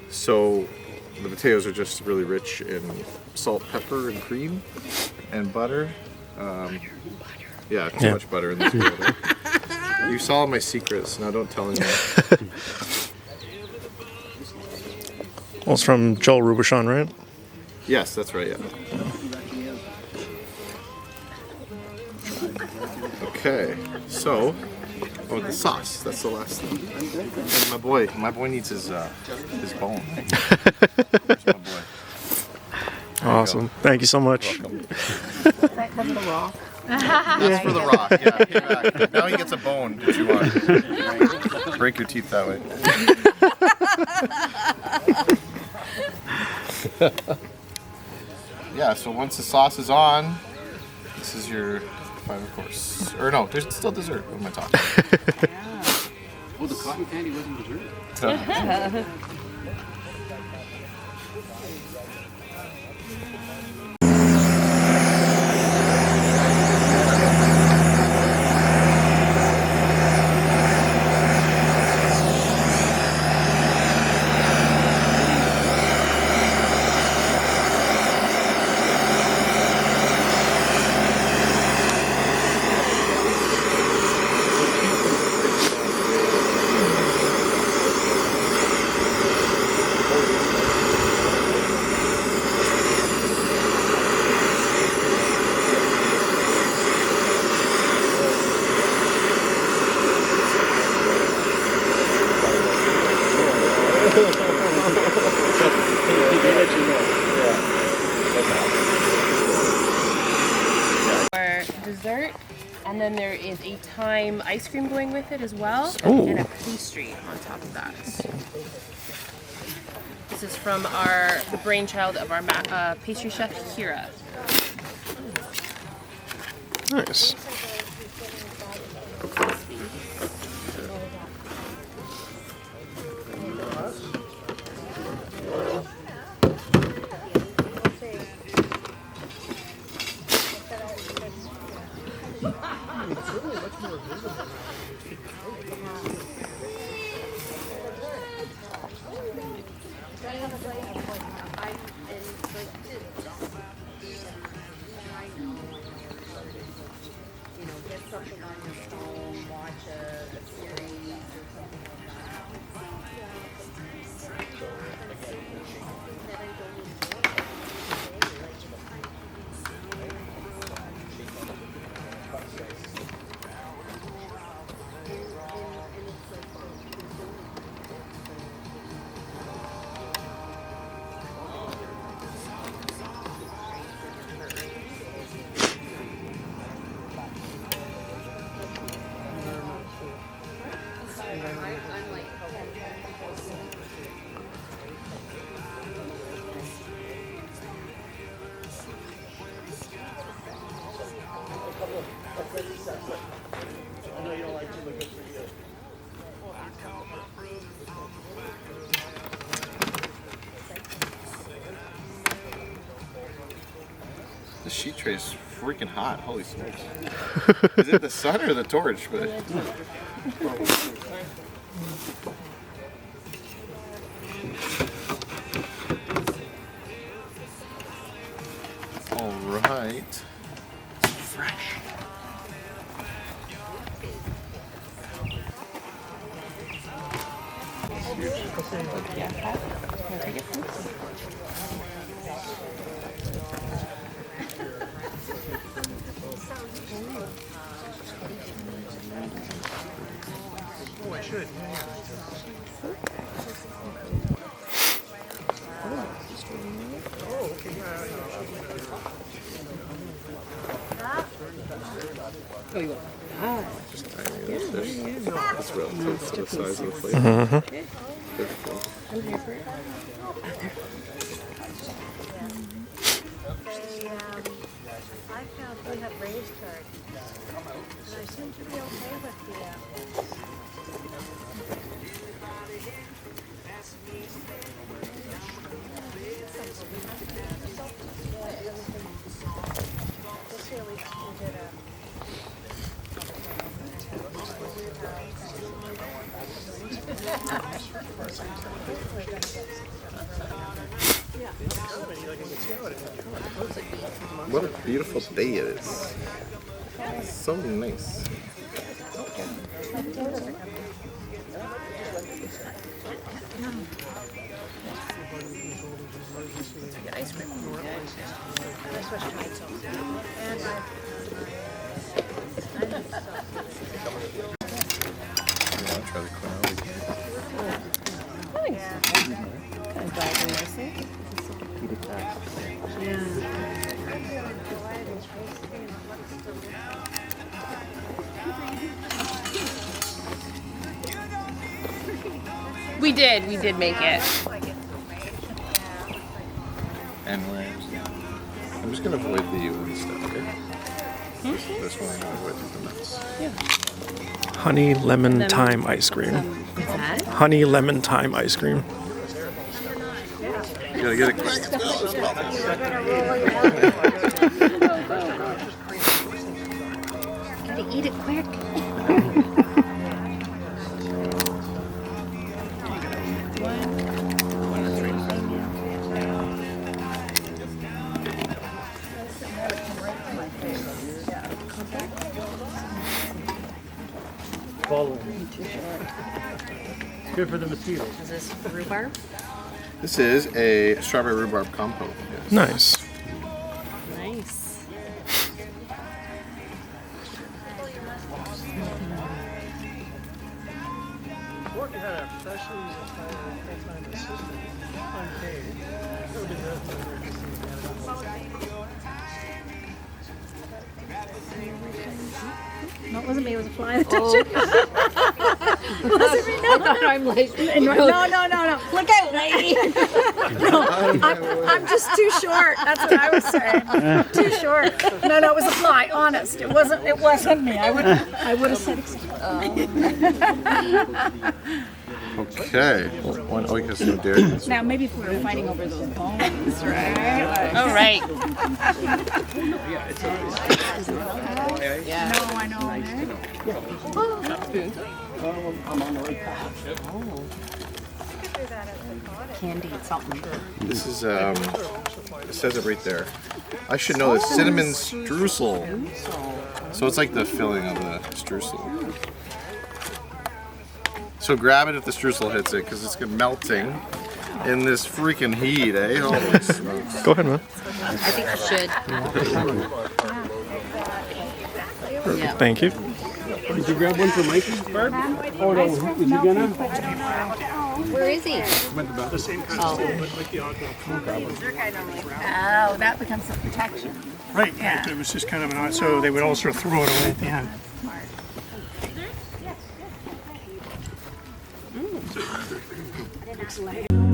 [SPEAKER 1] So the potatoes are just really rich in salt, pepper, and cream, and butter. Yeah, too much butter in this world. Right? You saw my secrets, now don't tell anyone.
[SPEAKER 5] Well, it's from Joel Robuchon, right?
[SPEAKER 1] Yes, that's right, yeah. Okay, so, the sauce, that's the last thing. And my boy needs his bone. Where's my boy?
[SPEAKER 5] Awesome. Thank you so much.
[SPEAKER 7] That was the rock.
[SPEAKER 1] That's for the rock, yeah. Payback. Now he gets a bone to chew on. Break your teeth that way. Yeah, so once the sauce is on, this is your final course. Or no, there's still dessert. What am I talking about?
[SPEAKER 6] Oh, the cotton candy wasn't dessert?
[SPEAKER 4] For dessert, and then there is a thyme ice cream going with it as well,
[SPEAKER 5] Ooh.
[SPEAKER 4] and a pastry on top of that. This is from the brainchild of our pastry chef Kira.
[SPEAKER 5] Nice.
[SPEAKER 1] The sheet tray is freaking hot. Holy smokes. Is it the sun or the torch? But
[SPEAKER 10] Oh, I should. Oh, okay.
[SPEAKER 11] Oh, you want? Ah.
[SPEAKER 1] Just tiny little fish. It's relative to the size of the plate.
[SPEAKER 11] Okay.
[SPEAKER 1] Beautiful.
[SPEAKER 11] I'm here for it.
[SPEAKER 8] I found we have raised cards. And I seem to be okay with the this year we did
[SPEAKER 1] What a beautiful day it is. So nice.
[SPEAKER 11] Ice cream.
[SPEAKER 1] Try the quinoa.
[SPEAKER 11] Kind of diving nicely.
[SPEAKER 4] We did make it.
[SPEAKER 1] And I'm just gonna avoid the U and stuff, okay? This one I'm gonna avoid the nuts.
[SPEAKER 5] Honey lemon thyme ice cream.
[SPEAKER 11] What's that?
[SPEAKER 5] Honey lemon thyme ice cream.
[SPEAKER 1] You gotta get it quick.
[SPEAKER 7] Gotta eat it quick.
[SPEAKER 10] Follow. Good for the mosquitoes.
[SPEAKER 11] Is this rhubarb?
[SPEAKER 1] This is a strawberry rhubarb compote. Yes.
[SPEAKER 5] Nice.
[SPEAKER 11] Nice.
[SPEAKER 10] Work had a professionally retired full-time assistant, unpaid. Nobody does know where to see
[SPEAKER 7] No, it wasn't me. It was a fly that touched it.
[SPEAKER 11] It wasn't me. No. I thought I'm like,
[SPEAKER 7] No. Look out, lady. No, I'm just too short. That's what I was saying. Too short. No, it was a fly. Honest, it wasn't me. I would have said.
[SPEAKER 1] Okay. One oikos no dairy.
[SPEAKER 7] Now maybe if we were fighting over those bones, right?
[SPEAKER 4] All right.
[SPEAKER 7] Yeah. No, I know.
[SPEAKER 11] I'm on the right path. Candy, something.
[SPEAKER 1] This is it says it right there. I should know this. Cinnamon streusel. So it's like the filling of the streusel. So grab it if the streusel hits it, because it's melting in this freaking heat, eh? Holy smokes.
[SPEAKER 5] Go ahead, man.
[SPEAKER 11] I think you should. Yeah.
[SPEAKER 5] Thank you.
[SPEAKER 10] Did you grab one for Mikey, Barb? Oh no, was he gonna?
[SPEAKER 11] Where is he?
[SPEAKER 10] The same kind of thing, but like the odd
[SPEAKER 7] Oh, that becomes a protection.
[SPEAKER 10] Right, yeah. It was just kind of an odd, so they would also throw it away at the end.
[SPEAKER 7] Mm.